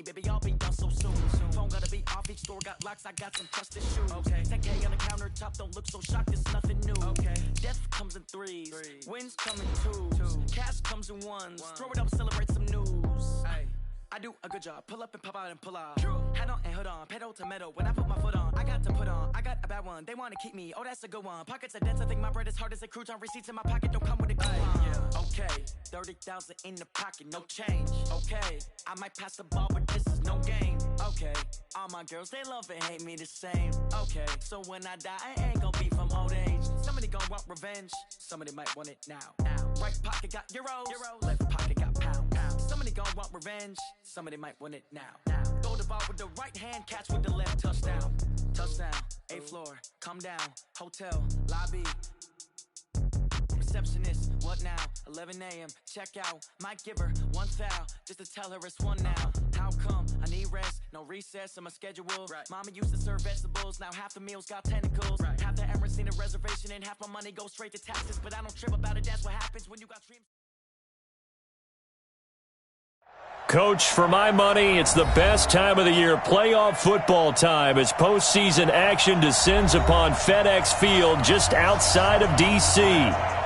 baby, I'll be done so soon. Phone gotta be off, each store got locks, I got some trusted shoes. Okay, 10K on the countertop, don't look so shocked, it's nothing new. Okay, death comes in threes, wins come in twos, cash comes in ones. Throw it up, celebrate some news. Ay. I do a good job, pull up and pop out and pull out. Head on and hood on, pedal to metal. When I put my foot on, I got to put on. I got a bad one, they wanna keep me, oh that's a good one. Pockets are dense, I think my bread is hard as a crouton. Receipts in my pocket don't come with a coupon. Okay, 30,000 in the pocket, no change. Okay, I might pass the ball, but this is no game. Okay, all my girls, they love and hate me the same. Okay, so when I die, I ain't gonna be from old age. Somebody gon' want revenge, somebody might want it now. Right pocket got euros, left pocket got pounds. Somebody gon' want revenge, somebody might want it now. Throw the ball with the right hand, catch with the left, touchdown. Touchdown, 8th floor, come down, hotel, lobby. Receptionist, what now? 11 a.m., check out. Might give her one foul, just to tell her it's one now. How come? I need rest, no recess on my schedule. Mama used to serve vegetables, now half the meals got tentacles. Half the errands seen a reservation and half my money goes straight to taxes. But I don't trip about it, that's what happens when you got dreams. Coach, for my money, it's the best time of the year, playoff football time, as postseason action descends upon FedEx Field just outside of D.C.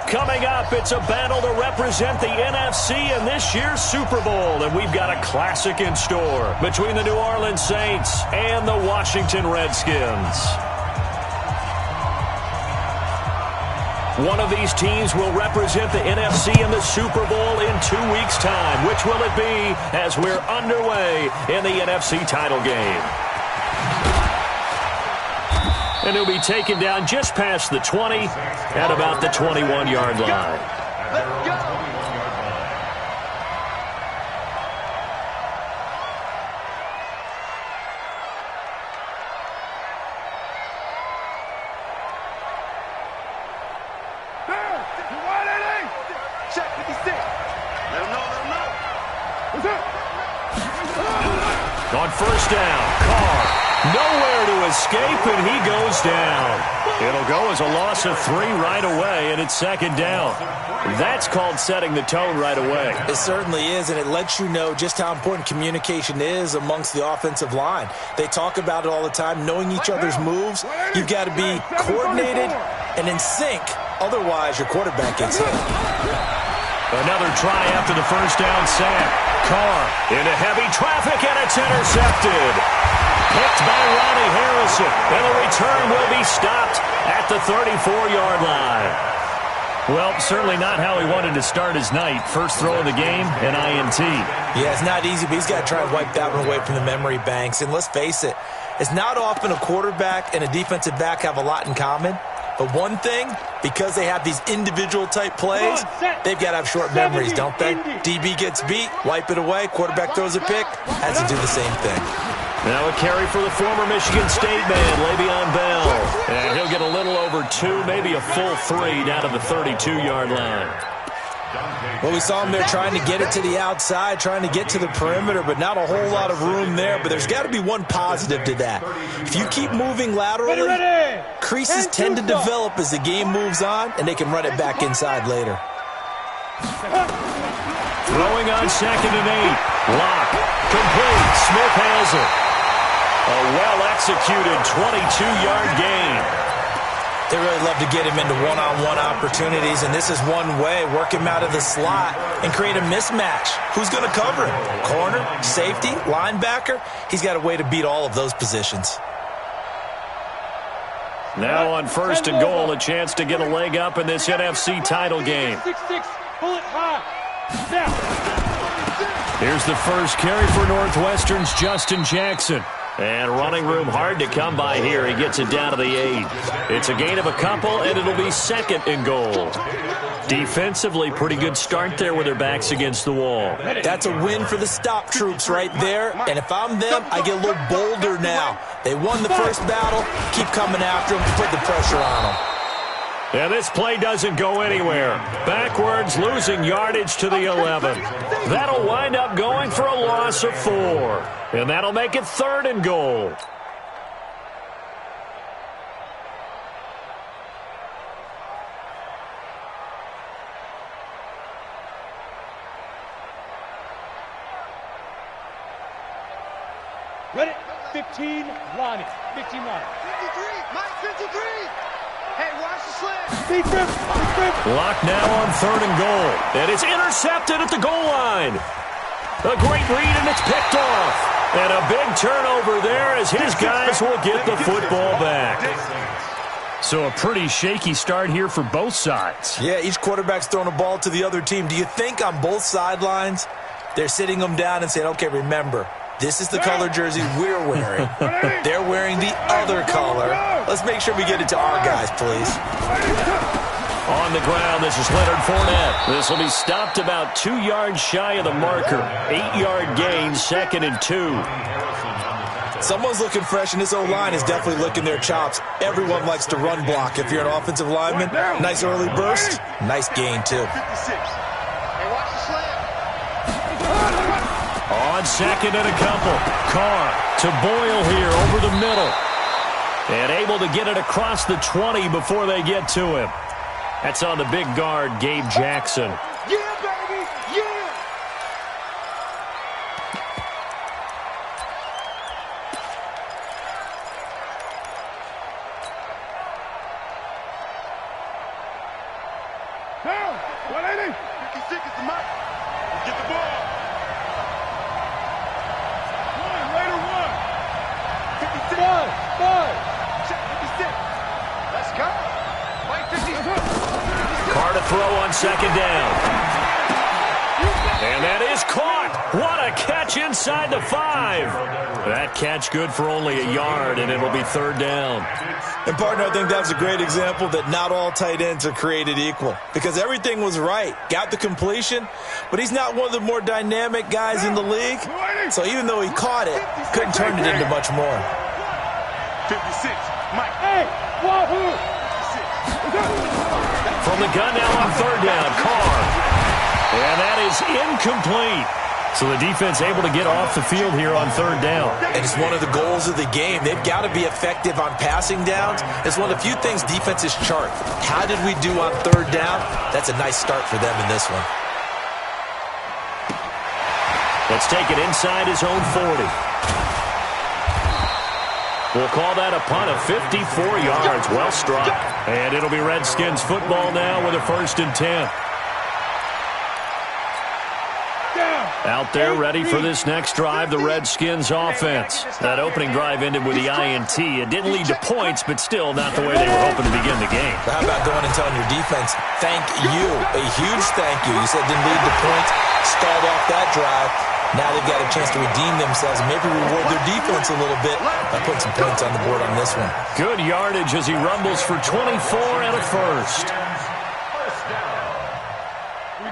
Coming up, it's a battle to represent the NFC in this year's Super Bowl, and we've got a classic in store between the New Orleans Saints and the Washington Redskins. One of these teams will represent the NFC in the Super Bowl in 2 weeks' time. Which will it be as we're underway in the NFC title game? And he'll be taken down just past the 20 at about the 21-yard line. Let's go! On first down, Carr, nowhere to escape, and he goes down. It'll go as a loss of 3 right away, and it's second down. That's called setting the tone right away. It certainly is, and it lets you know just how important communication is amongst the offensive line. They talk about it all the time, knowing each other's moves. You've got to be coordinated and in sync. Otherwise, your quarterback gets hit. Another try after the first down sack. Carr into heavy traffic, and it's intercepted. Picked by Ronnie Harrison, and the return will be stopped at the 34-yard line. Well, certainly not how he wanted to start his night. First throw of the game, an INT. Yeah, it's not easy, but he's got to try and wipe that one away from the memory banks. And let's face it, it's not often a quarterback and a defensive back have a lot in common. But one thing, because they have these individual-type plays, they've got to have short memories, don't they? DB gets beat, wipe it away, quarterback throws a pick, has to do the same thing. Now a carry for the former Michigan State man, Le'Veon Bell. And he'll get a little over 2, maybe a full 3 down to the 32-yard line. Well, we saw him there trying to get it to the outside, trying to get to the perimeter, but not a whole lot of room there. But there's got to be one positive to that. If you keep moving laterally, creases tend to develop as the game moves on, and they can run it back inside later. Throwing on 2nd and 8. Lock. Complete. Smith has it. A well-executed 22-yard gain. They really love to get him into one-on-one opportunities, and this is one way, work him out of the slot and create a mismatch. Who's going to cover him? Corner, safety, linebacker? He's got a way to beat all of those positions. Now on first and goal, a chance to get a leg up in this NFC title game. Here's the first carry for Northwestern's Justin Jackson. And running room hard to come by here. He gets it down to the 8. It's a gain of a couple, and it'll be 2nd and goal. Defensively, pretty good start there with their backs against the wall. That's a win for the stop troops right there. And if I'm them, I get a little bolder now. They won the first battle. Keep coming after them. Put the pressure on them. And this play doesn't go anywhere. Backwards, losing yardage to the 11. That'll wind up going for a loss of 4. And that'll make it 3rd and goal. Ready? 15, line it. 15, line it. 53, Mike, 53. Hey, watch the slam. Big rip. Locked now on 3rd and goal. And it's intercepted at the goal line. A great read, and it's picked off. And a big turnover there as his guys will get the football back. So a pretty shaky start here for both sides. Yeah, each quarterback's throwing a ball to the other team. Do you think on both sidelines they're sitting them down and saying, okay, remember, this is the color jersey we're wearing. They're wearing the other color. Let's make sure we get it to our guys, please. On the ground, this is Leonard Fournette. This will be stopped about 2 yards shy of the marker. 8-yard gain, 2nd and 2. Someone's looking fresh, and this O-line is definitely licking their chops. Everyone likes to run block. If you're an offensive lineman, nice early burst, nice gain, too. Hey, watch the slam. On 2nd and a couple. Carr to Boyle here over the middle. And able to get it across the 20 before they get to him. That's on the big guard, Gabe Jackson. Yeah, baby, yeah. Down. 180. 56 is the mark. Get the ball. Raider 1. 56. 5. Check 56. Let's go. Mike 56. Carr to throw on 2nd down. And that is caught. What a catch inside the 5. That catch good for only a yard, and it'll be 3rd down. And, partner, I think that's a great example that not all tight ends are created equal because everything was right. Got the completion, but he's not one of the more dynamic guys in the league. So even though he caught it, couldn't turn it into much more. 56. Mike. Hey, wahoo. From the gun now on 3rd down, Carr. And that is incomplete. So the defense able to get off the field here on 3rd down. And it's one of the goals of the game. They've got to be effective on passing downs. It's one of the few things defenses chart. How did we do on 3rd down? That's a nice start for them in this one. Let's take it inside his own 40. We'll call that a punt of 54 yards. Well struck. And it'll be Redskins football now with a 1st and 10. Out there ready for this next drive, the Redskins offense. That opening drive ended with the INT. It didn't lead to points, but still not the way they were hoping to begin the game. But how about going and telling your defense, thank you, a huge thank you. You said didn't lead to points, stalled off that drive. Now they've got a chance to redeem themselves and maybe reward their defense a little bit by putting some points on the board on this one. Good yardage as he rumbles for 24 and a 1st.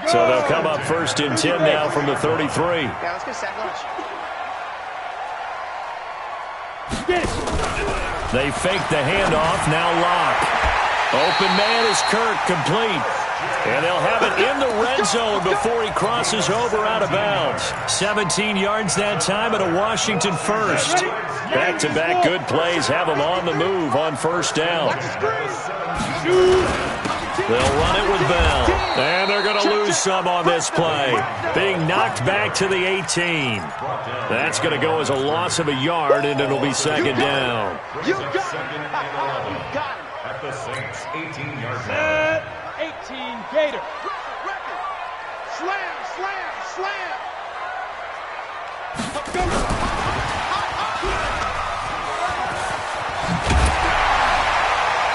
So they'll come up 1st and 10 now from the 33. Yeah, let's get sack lunch. They fake the handoff, now Locke. Open man is Kirk, complete. And they'll have it in the red zone before he crosses over out of bounds. 17 yards that time and a Washington 1st. Back-to-back good plays have them on the move on 1st down. They'll run it with Bell. And they're going to lose some on this play. Being knocked back to the 18. That's going to go as a loss of a yard, and it'll be 2nd down. You got it. At the Saints' 18-yard line. 18 Gator. Slam, slam, slam.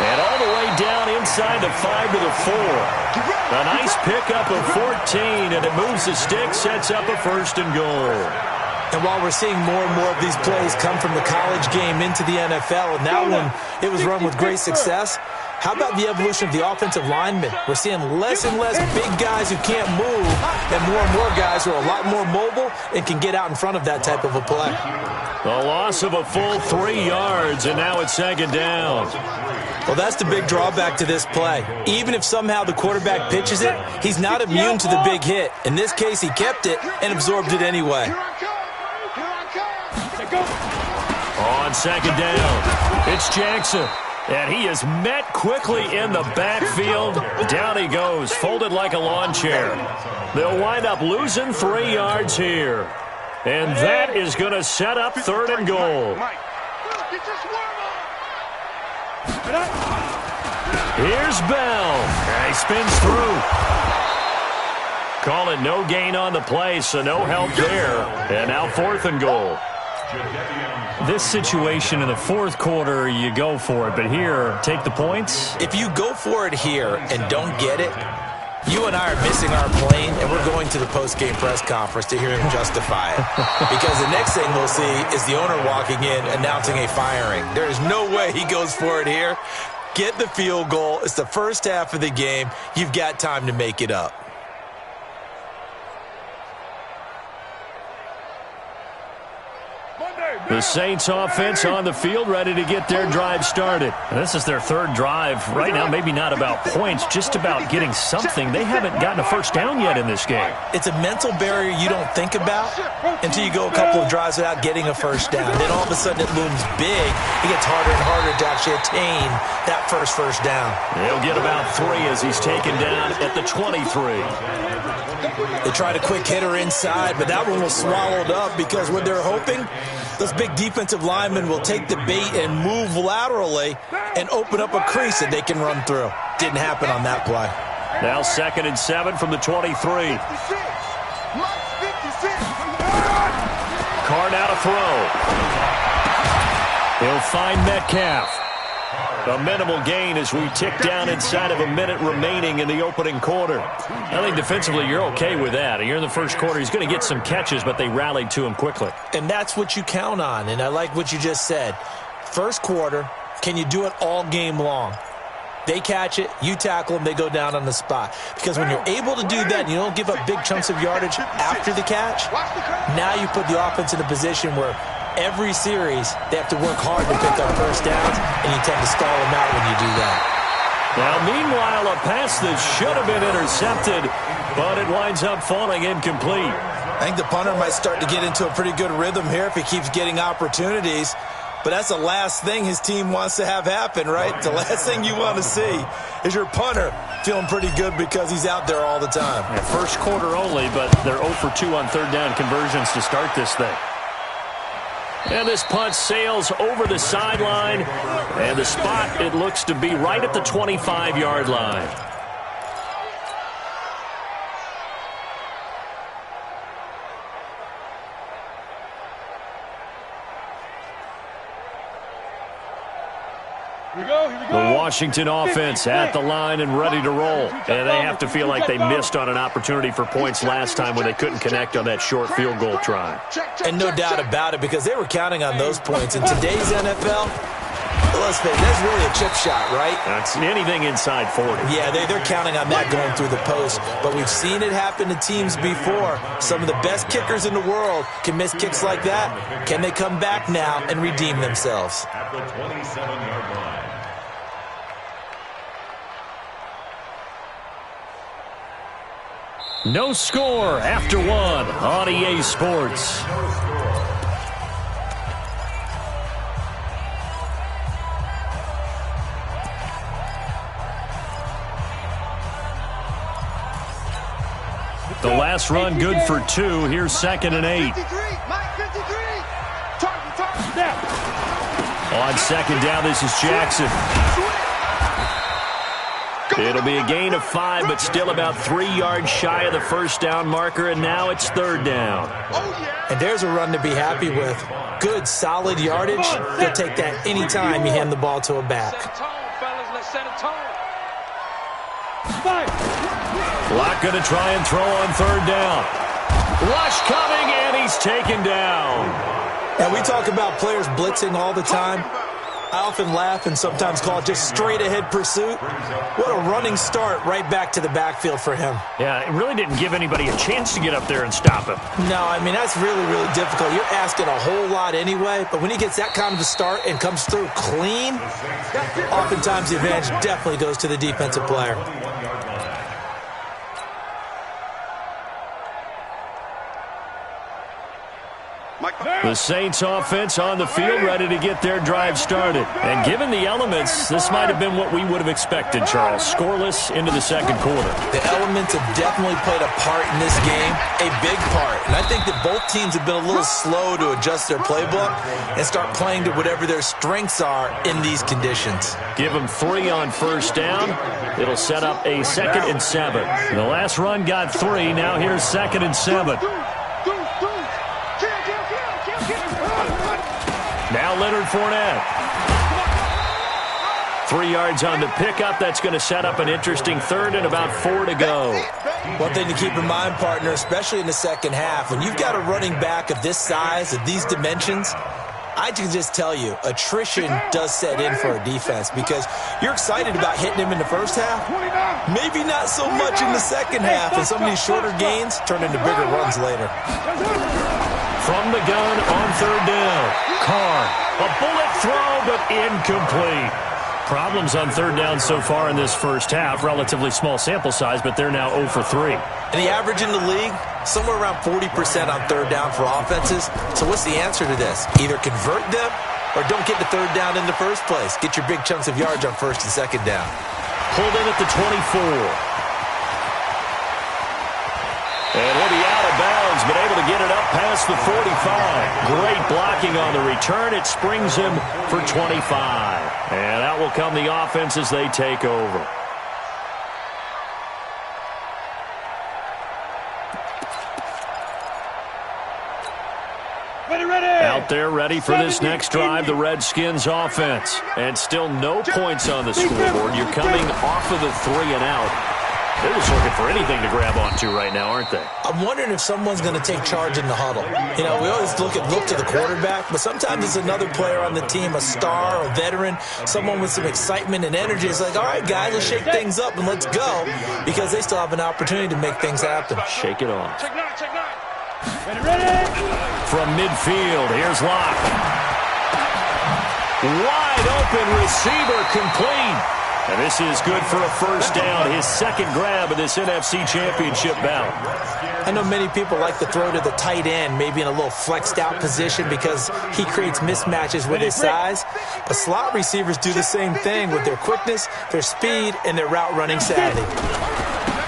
And all the way down inside the 5 to the 4. A nice pickup of 14, and it moves the stick, sets up a 1st and goal. And while we're seeing more and more of these plays come from the college game into the NFL, and that one, it was run with great success, how about the evolution of the offensive linemen? We're seeing less and less big guys who can't move and more guys who are a lot more mobile and can get out in front of that type of a play. A loss of a full 3 yards, and now it's 2nd down. Well, that's the big drawback to this play. Even if somehow the quarterback pitches it, he's not immune to the big hit. In this case, he kept it and absorbed it anyway. On 2nd down, it's Jackson. And he is met quickly in the backfield. Down he goes, folded like a lawn chair. They'll wind up losing 3 yards here. And that is going to set up 3rd and goal. Here's Bell. And he spins through. Call it no gain on the play, so no help there. And now 4th and goal. This situation in the 4th quarter, you go for it. But here, take the points. If you go for it here and don't get it, you and I are missing our plane, and we're going to the post-game press conference to hear him justify it. Because the next thing we'll see is the owner walking in announcing a firing. There is no way he goes for it here. Get the field goal. It's the first half of the game. You've got time to make it up. The Saints offense on the field, ready to get their drive started. This is their 3rd drive. Right now, maybe not about points, just about getting something. They haven't gotten a first down yet in this game. It's a mental barrier you don't think about until you go a couple of drives without getting a first down. Then all of a sudden it looms big. It gets harder and harder to actually attain that first down. He'll get about 3 as he's taken down at the 23. They tried a quick hitter inside, but that one was swallowed up because what they're hoping, those big defensive linemen will take the bait and move laterally and open up a crease that they can run through. Didn't happen on that play. Now 2nd and 7 from the 23. Card out a throw. He'll find Metcalf. A minimal gain as we tick down inside of a minute remaining in the opening quarter. I think defensively you're okay with that. You're in the 1st quarter. He's going to get some catches, but they rallied to him quickly. And that's what you count on, and I like what you just said. 1st quarter, can you do it all game long? They catch it, you tackle them, they go down on the spot. Because when you're able to do that and you don't give up big chunks of yardage after the catch, now you put the offense in a position where every series they have to work hard to pick up first downs, and you tend to stall them out when you do that. Now, meanwhile, a pass that should have been intercepted, but it winds up falling incomplete. I think the punter might start to get into a pretty good rhythm here if he keeps getting opportunities. But that's the last thing his team wants to have happen, right? The last thing you want to see is your punter feeling pretty good because he's out there all the time. Yeah, 1st quarter only, but they're 0 for 2 on 3rd down conversions to start this thing. And this punt sails over the sideline, and the spot, it looks to be right at the 25-yard line. Here we go. The Washington offense at the line and ready to roll. And they have to feel like they missed on an opportunity for points last time when they couldn't connect on that short field goal try. And no doubt about it, because they were counting on those points. In today's NFL, let's face it, that's really a chip shot, right? That's anything inside 40. Yeah, they're counting on that going through the post. But we've seen it happen to teams before. Some of the best kickers in the world can miss kicks like that. Can they come back now and redeem themselves? At the 27-yard line. No score after 1 on EA Sports. The last run good for 2. Here's 2nd and 8. On 2nd down, this is Jackson. It'll be a gain of 5, but still about 3 yards shy of the first down marker, and now it's 3rd down. And there's a run to be happy with. Good, solid yardage. They'll take that anytime you hand the ball to a back. Locke going to try and throw on 3rd down. Rush coming, and he's taken down. And we talk about players blitzing all the time. I often laugh and sometimes call it just straight-ahead pursuit. What a running start right back to the backfield for him. Yeah, it really didn't give anybody a chance to get up there and stop him. No, I mean, that's really, really difficult. You're asking a whole lot anyway, but when he gets that kind of a start and comes through clean, oftentimes the advantage definitely goes to the defensive player. There The Saints offense on the field, ready to get their drive started. And given the elements, this might have been what we would have expected, Charles. Scoreless into the second quarter. The elements have definitely played a part in this game, a big part. And I think that both teams have been a little slow to adjust their playbook and start playing to whatever their strengths are in these conditions. Give them 3 on first down. It'll set up a 2nd and 7. The last run got 3. Now here's 2nd and 7. Now Leonard Fournette. 3 yards on the pickup. That's going to set up an interesting 3rd and about 4 to go. One thing to keep in mind, partner, especially in the second half, when you've got a running back of this size, of these dimensions, I can just tell you, attrition does set in for a defense because you're excited about hitting him in the first half. Maybe not so much in the second half, and some of these shorter gains turn into bigger runs later. From the gun on 3rd down. Carr, a bullet throw, but incomplete. Problems on 3rd down so far in this first half. Relatively small sample size, but they're now 0 for 3. And the average in the league, somewhere around 40% on 3rd down for offenses. So what's the answer to this? Either convert them or don't get to 3rd down in the first place. Get your big chunks of yards on 1st and 2nd down. Pulled in at the 24. And he'll be out of bounds, but able to get it up past the 45. Great blocking on the return. It springs him for 25. And out will come the offense as they take over. Out there ready for this next drive, the Redskins offense. And still no points on the scoreboard. You're coming off of the 3 and out. They're just looking for anything to grab onto right now, aren't they? I'm wondering if someone's going to take charge in the huddle. You know, we always look to the quarterback, but sometimes it's another player on the team, a star, a veteran, someone with some excitement and energy. It's like, all right, guys, let's shake things up and let's go, because they still have an opportunity to make things happen. Shake it off. Check 9, check 9. Ready? From midfield, here's Locke. Wide open receiver complete. And this is good for a first down, his 2nd grab of this NFC Championship bout. I know many people like to throw to the tight end, maybe in a little flexed out position because he creates mismatches with his size. But slot receivers do the same thing with their quickness, their speed, and their route running savvy.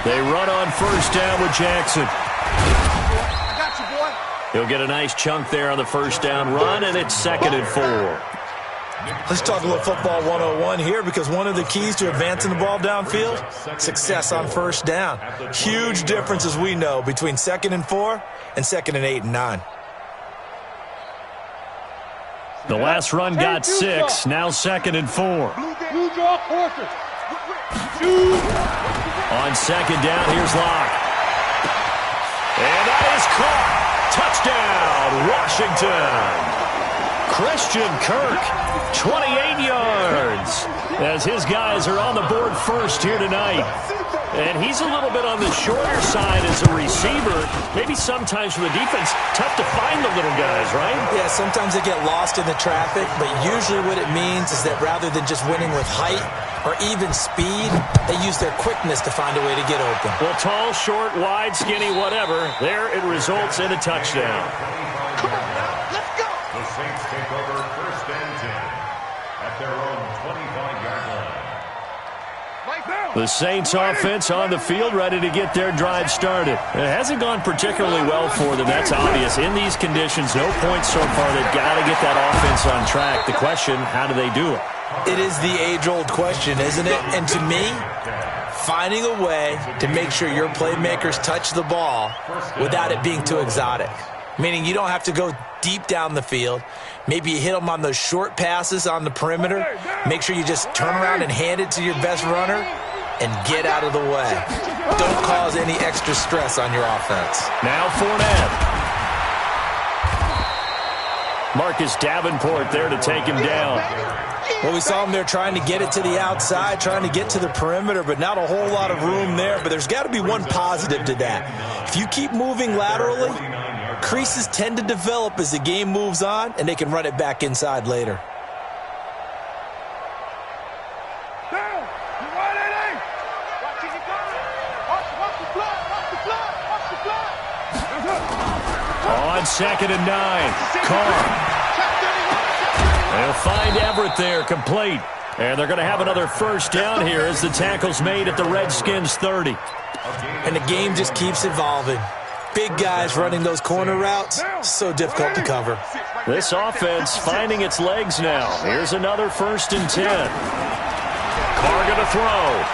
They run on first down with Jackson. I got you, boy. He'll get a nice chunk there on the first down run, and it's 2nd and 4. Let's talk a little football 101 here, because one of the keys to advancing the ball downfield, success on first down. Huge difference, as we know, between 2nd and 4 and 2nd and 8 and 9. The last run got 6, now 2nd and 4. Blue draw quarter. On 2nd down, here's Locke. And that is caught. Touchdown, Washington. Christian Kirk, 28 yards, as his guys are on the board first here tonight. And he's a little bit on the shorter side as a receiver. Maybe sometimes for the defense, tough to find the little guys, right? Yeah, sometimes they get lost in the traffic, but usually what it means is that rather than just winning with height or even speed, they use their quickness to find a way to get open. Well, tall, short, wide, skinny, whatever, there it results in a touchdown. Come on now, let's go. The Saints take over 1st and 10 at their own 25-yard line. The Saints offense on the field, ready to get their drive started. It hasn't gone particularly well for them, that's obvious. In these conditions, no points so far. They've got to get that offense on track. The question, how do they do it? It is the age-old question, isn't it? And to me, finding a way to make sure your playmakers touch the ball without it being too exotic. Meaning you don't have to go deep down the field. Maybe you hit them on those short passes on the perimeter. Make sure you just turn around and hand it to your best runner and get out of the way. Don't cause any extra stress on your offense. Now Fournette. Marcus Davenport there to take him down. Well, we saw him there trying to get it to the outside, trying to get to the perimeter, but not a whole lot of room there. But there's got to be one positive to that. If you keep moving laterally, creases tend to develop as the game moves on, and they can run it back inside later. On on 2nd and 9. Carr. They'll find Everett there, complete. And they're going to have another first down here as the tackle's made at the Redskins 30. And the game just keeps evolving. Big guys running those corner routes, so difficult to cover. This offense finding its legs now. Here's another 1st and 10. Carr going to throw.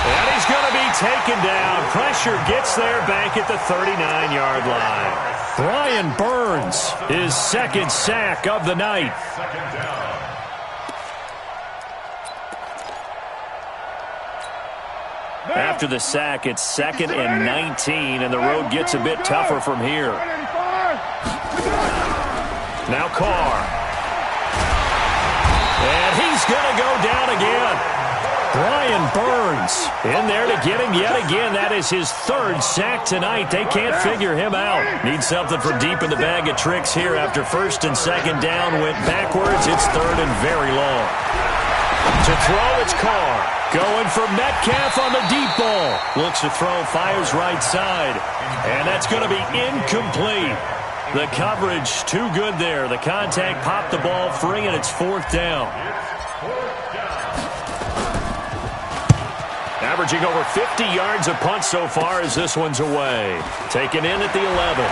And he's going to be taken down. Pressure gets there back at the 39-yard line. Brian Burns, his 2nd sack of the night. After the sack, it's 2nd and 19, and the road gets a bit tougher from here. Now Carr. And he's going to go down again. Brian Burns in there to get him yet again. That is his 3rd sack tonight. They can't figure him out. Need something for deep in the bag of tricks here after 1st and 2nd down. Went backwards. It's 3rd and very long. To throw, it's Carr. Going for Metcalf on the deep ball. Looks to throw, fires right side. And that's going to be incomplete. The coverage too good there. The contact popped the ball free, and it's 4th down. Averaging over 50 yards a punt so far as this one's away. Taken in at the 11.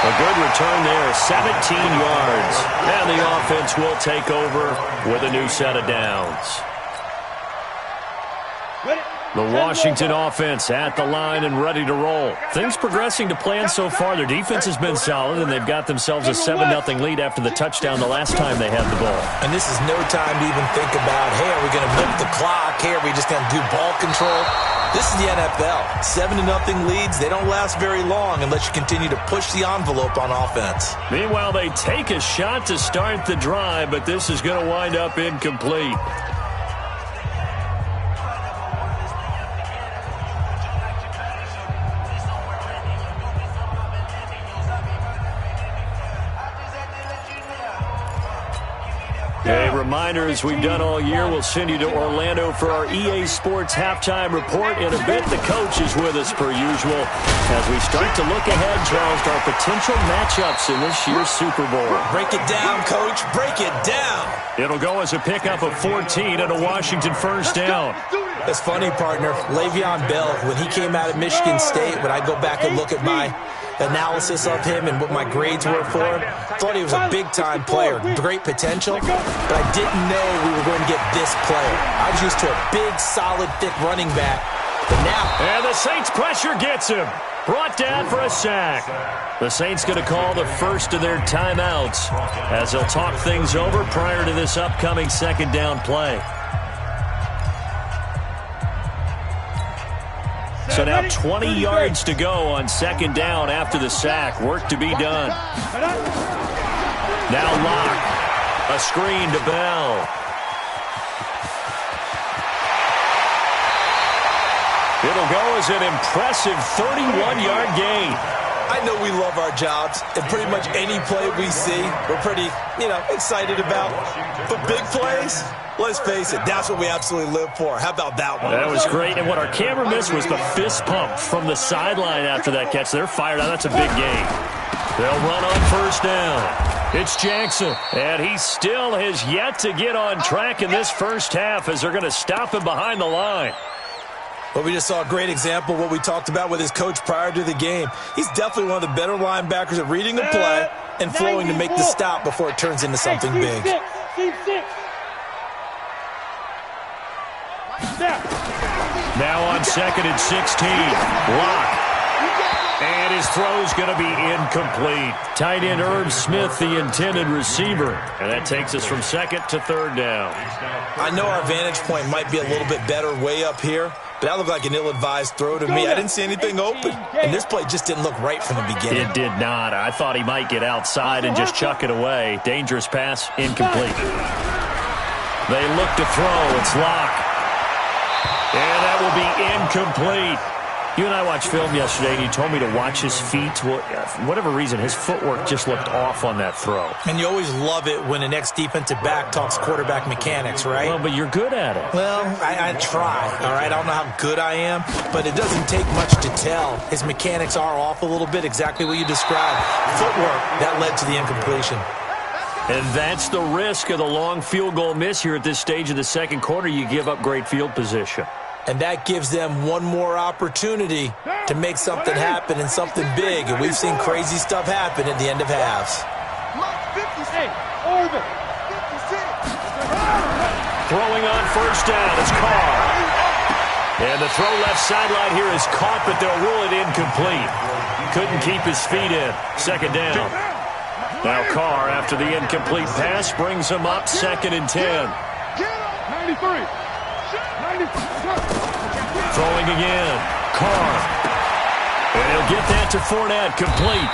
A good return there, 17 yards. And the offense will take over with a new set of downs. The Washington offense at the line and ready to roll. Things progressing to plan so far. Their defense has been solid, and they've got themselves a 7-0 lead after the touchdown the last time they had the ball. And this is no time to even think about, hey, are we going to milk the clock? Hey, are we just going to do ball control? This is the NFL. 7-0 leads, they don't last very long unless you continue to push the envelope on offense. Meanwhile, they take a shot to start the drive, but this is going to wind up incomplete. Hey, reminder, as we've done all year, we'll send you to Orlando for our EA Sports halftime report. In a bit, the coach is with us per usual as we start to look ahead, Charles, to our potential matchups in this year's Super Bowl. Break it down, Coach. Break it down. It'll go as a pickup of 14 and a Washington 1st down. It's funny, partner. Le'Veon Bell, when he came out of Michigan State, when I go back and look at my analysis of him and what my grades were for him, thought he was a big-time player, great potential, but I didn't know we were going to get this player. I was used to a big, solid, thick running back, but now... And the Saints pressure gets him. Brought down for a sack. The Saints going to call the first of their timeouts as they'll talk things over prior to this upcoming 2nd down play. So now 20 yards to go on 2nd down after the sack. Work to be done. Now Locke. A screen to Bell. It'll go as an impressive 31-yard gain. I know we love our jobs, and pretty much any play we see, we're pretty, excited about. But big plays, let's face it, that's what we absolutely live for. How about that one? That was great, and what our camera missed was the fist pump from the sideline after that catch. They're fired out. That's a big gain. They'll run on 1st down. It's Jackson, and he still has yet to get on track in this first half as they're going to stop him behind the line. Well, we just saw a great example of what we talked about with his coach prior to the game. He's definitely one of the better linebackers at reading the play and flowing to make the stop before it turns into something big. Now on 2nd and 16, Locke. And his throw's going to be incomplete. Tight end Irv Smith, the intended receiver. And that takes us from 2nd to 3rd down. I know our vantage point might be a little bit better way up here, but that looked like an ill-advised throw to me. I didn't see anything open. And this play just didn't look right from the beginning. It did not. I thought he might get outside and just chuck it away. Dangerous pass, incomplete. They look to throw. It's Locke. And that will be incomplete. You and I watched film yesterday, and you told me to watch his feet. Well, for whatever reason, his footwork just looked off on that throw. And you always love it when an ex-defensive back talks quarterback mechanics, right? Well, but you're good at it. Well, I try, all right? I don't know how good I am, but it doesn't take much to tell. His mechanics are off a little bit, exactly what you described. Footwork, that led to the incompletion. And that's the risk of the long field goal miss here at this stage of the second quarter. You give up great field position. And that gives them one more opportunity to make something happen and something big. And we've seen crazy stuff happen at the end of halves. Throwing on first down is Carr. And the throw left sideline here is caught, but they'll rule it incomplete. Couldn't keep his feet in. Second down. Now Carr, after the incomplete pass, brings him up 2nd and 10. 93. Throwing again. Carr. And he'll get that to Fournette, complete.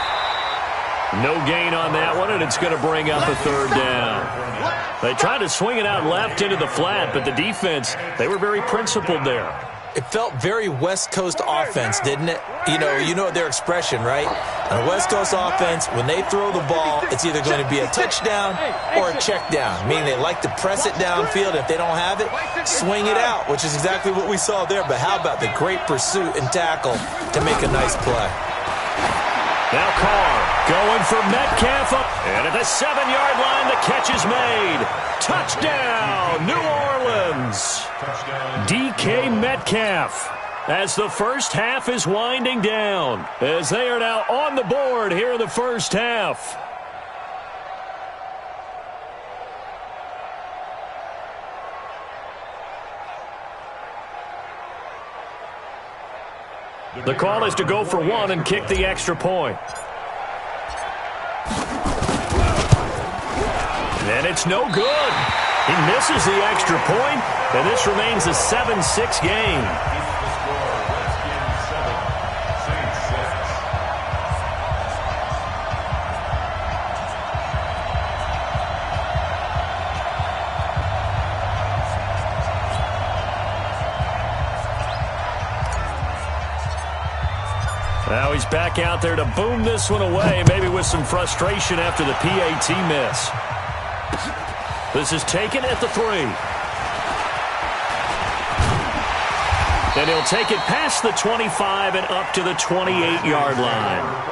No gain on that one, and it's going to bring up a 3rd down. They tried to swing it out left into the flat, but the defense, they were very principled there. It felt very West Coast offense, didn't it? You know their expression, right? On a West Coast offense, when they throw the ball, it's either going to be a touchdown or a check down, meaning they like to press it downfield. If they don't have it, swing it out, which is exactly what we saw there. But how about the great pursuit and tackle to make a nice play? Now Carr going for Metcalf. And at the 7-yard line, the catch is made. Touchdown, New Orleans. DK Metcalf. As the first half is winding down, as they are now on the board here in the first half. The call is to go for one and kick the extra point. And it's no good. He misses the extra point, and this remains a 7-6 game. Now he's back out there to boom this one away, maybe with some frustration after the PAT miss. This is taken at the 3. And he'll take it past the 25 and up to the 28-yard line.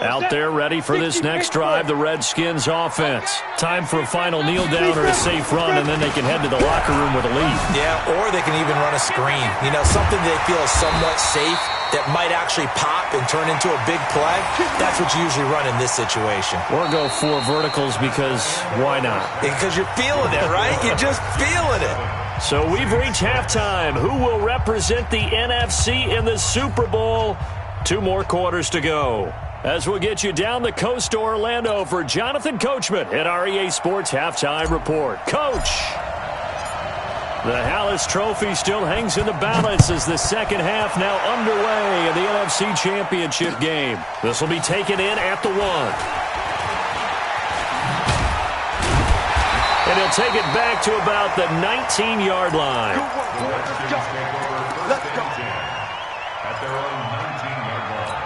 Out there ready for this next drive, the Redskins offense. Time for a final kneel down or a safe run, and then they can head to the locker room with a lead. Yeah, or they can even run a screen. Something they feel is somewhat safe that might actually pop and turn into a big play. That's what you usually run in this situation. Or go 4 verticals because why not? Because you're feeling it, right? You're just feeling it. So we've reached halftime. Who will represent the NFC in the Super Bowl? 2 more quarters to go. As we'll get you down the coast to Orlando for Jonathan Coachman at our EA Sports Halftime Report. Coach! The Hallis Trophy still hangs in the balance as the second half now underway in the NFC Championship game. This will be taken in at the 1. And he'll take it back to about the 19-yard line. Let's go. At their own 19-yard line.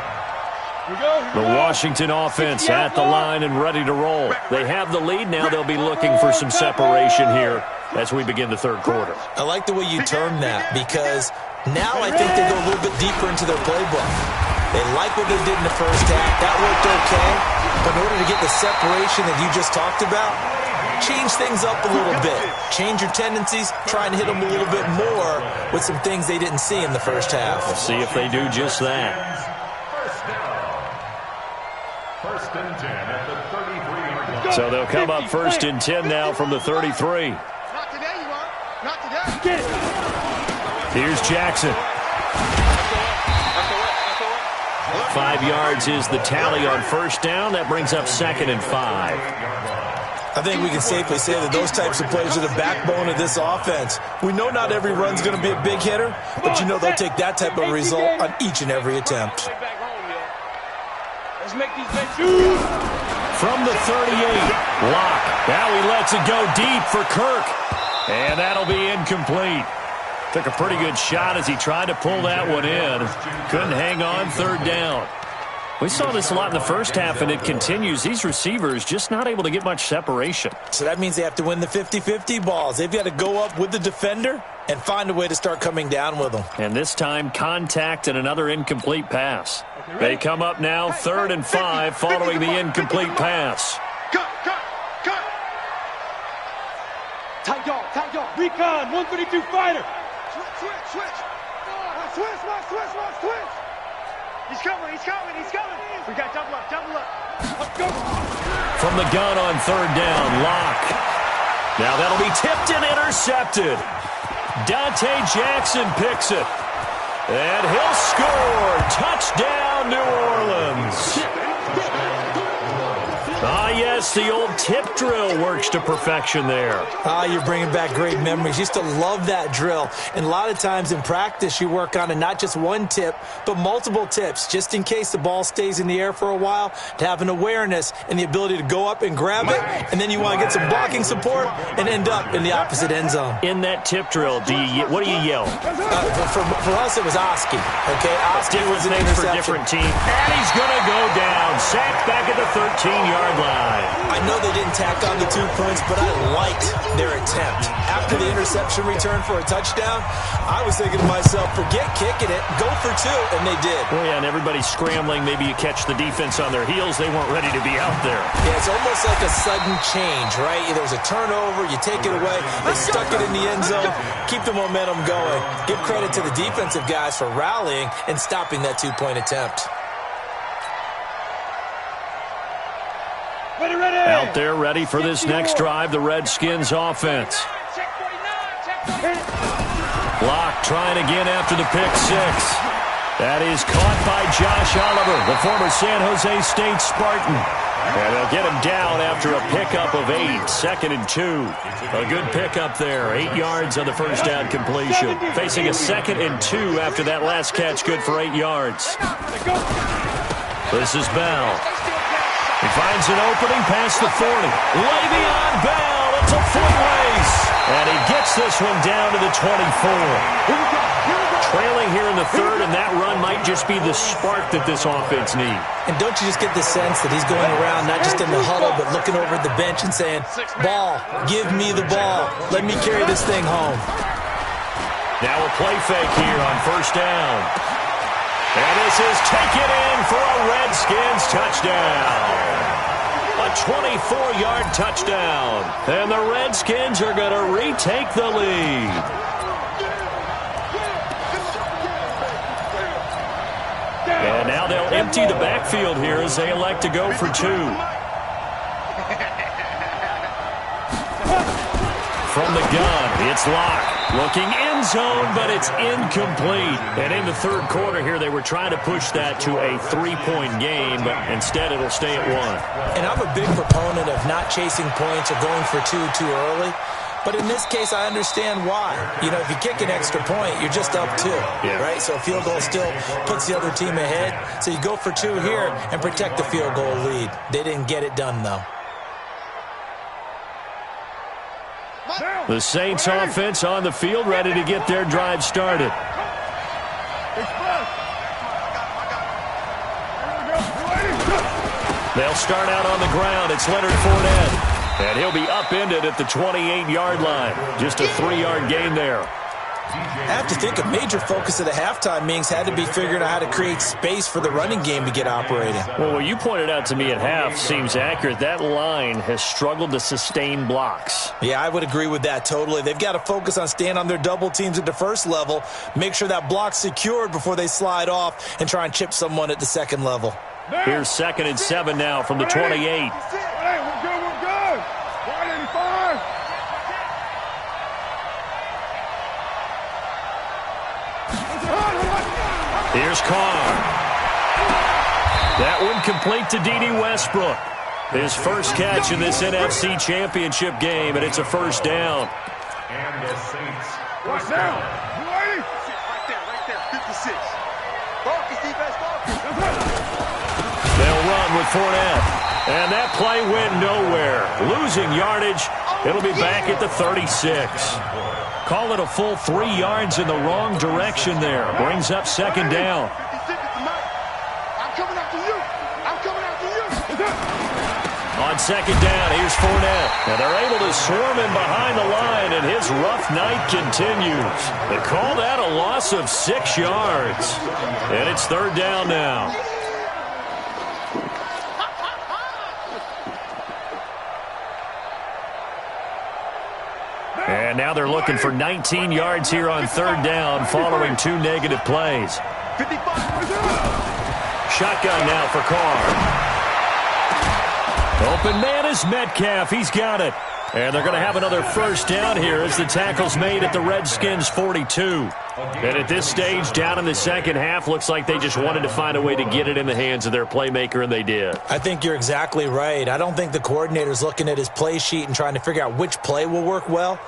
The Washington offense at the line and ready to roll. They have the lead. Now they'll be looking for some separation here as we begin the third quarter. I like the way you term that because now I think they go a little bit deeper into their playbook. They like what they did in the first half. That worked okay. But in order to get the separation that you just talked about, change things up a little bit. Change your tendencies. Try and hit them a little bit more with some things they didn't see in the first half. We'll see if they do just that. First and 10 at the 33-yard line. So they'll come up 1st and 10 now from the 33. Not today, you are. Not today. Get it. Here's Jackson. 5 yards is the tally on first down. That brings up 2nd and 5. I think we can safely say that those types of plays are the backbone of this offense. We know not every run's going to be a big hitter, but you know they'll take that type of result on each and every attempt. Let's make these bets. From the 38, Locke. Now he lets it go deep for Kirk. And that'll be incomplete. Took a pretty good shot as he tried to pull that one in. Couldn't hang on, third down. We saw this a lot in the first half, and it continues. These receivers just not able to get much separation. So that means they have to win the 50-50 balls. They've got to go up with the defender and find a way to start coming down with them. And this time, contact and another incomplete pass. They come up now, 3rd and 5, following the incomplete pass. Cut. Tight dog. Recon, 132 fighter. Switch. He's coming. We got double up. Let's go. From the gun on 3rd down, Locke. Now that'll be tipped and intercepted. Dante Jackson picks it. And he'll score. Touchdown, New Orleans. Ah, yes, the old tip drill works to perfection there. You're bringing back great memories. Used to love that drill. And a lot of times in practice, you work on it, not just one tip, but multiple tips, just in case the ball stays in the air for a while, to have an awareness and the ability to go up and grab it, and then you want to get some blocking support and end up in the opposite end zone. In that tip drill, what do you yell? For us, it was Oski. Okay, Oski was an names for interception. different teams. And he's going to go down. Sacked back at the 13-yard line. I know they didn't tack on the 2 points, but I liked their attempt. After the interception return for a touchdown, I was thinking to myself, forget kicking it, go for 2, and they did. Oh, yeah, and everybody's scrambling. Maybe you catch the defense on their heels. They weren't ready to be out there. Yeah, it's almost like a sudden change, right? There was a turnover, you take it away, they stuck it in the end zone, keep the momentum going. Give credit to the defensive guys for rallying and stopping that 2-point attempt. Ready. Out there ready for this next drive, the Redskins offense. Locke trying again after the pick 6. That is caught by Josh Oliver, the former San Jose State Spartan. And they'll get him down after a pickup of 8, 2nd and 2. A good pickup there, 8 yards on the first down completion. Facing a 2nd and 2 after that last catch, good for 8 yards. This is Bell. He finds an opening past the 40. Le'Veon Bell, it's a foot race. And he gets this one down to the 24. Trailing here in the 3rd, and that run might just be the spark that this offense needs. And don't you just get the sense that he's going around, not just in the huddle, but looking over at the bench and saying, ball, give me the ball. Let me carry this thing home. Now a play fake here on 1st down. And this is taken in for a Redskins touchdown. A 24-yard touchdown. And the Redskins are going to retake the lead. And now they'll empty the backfield here as they elect to go for 2. From the gun, it's Locke. Looking end zone, but it's incomplete. And in the 3rd quarter here, they were trying to push that to a 3-point game, but instead it'll stay at 1. And I'm a big proponent of not chasing points or going for 2 too early. But in this case, I understand why. You know, if you kick an extra point, you're just up 2, right? So a field goal still puts the other team ahead. So you go for 2 here and protect the field goal lead. They didn't get it done, though. The Saints offense on the field, ready to get their drive started. They'll start out on the ground. It's Leonard Fournette. And he'll be upended at the 28-yard line. Just a 3-yard gain there. I have to think a major focus of the halftime meetings had to be figuring out how to create space for the running game to get operating. Well, what you pointed out to me at half seems accurate. That line has struggled to sustain blocks. Yeah, I would agree with that totally. They've got to focus on staying on their double teams at the first level, make sure that block's secured before they slide off and try and chip someone at the second level. Here's 2nd and 7 now from the 28. Hey, we're good. 185. Here's Carr. That one complete to D.D. Westbrook. His first catch in this NFC Championship game, and it's a first down. And the Saints. Watch now. You ready? Right there. 56. Focus, defense, focus. They'll run with Fournette. And that play went nowhere. Losing yardage. It'll be back at the 36. Call it a full 3 yards in the wrong direction there. Brings up second down. 56 is the mark. I'm coming after you. On second down, here's Fournette. And they're able to swarm him behind the line, and his rough night continues. They call that a loss of 6 yards. And it's third down now. And now they're looking for 19 yards here on third down following 2 negative plays. 55. Shotgun now for Carr. Open man is Metcalf. He's got it. And they're going to have another first down here as the tackle's made at the Redskins' 42. And at this stage, down in the second half, looks like they just wanted to find a way to get it in the hands of their playmaker, and they did. I think you're exactly right. I don't think the coordinator's looking at his play sheet and trying to figure out which play will work well.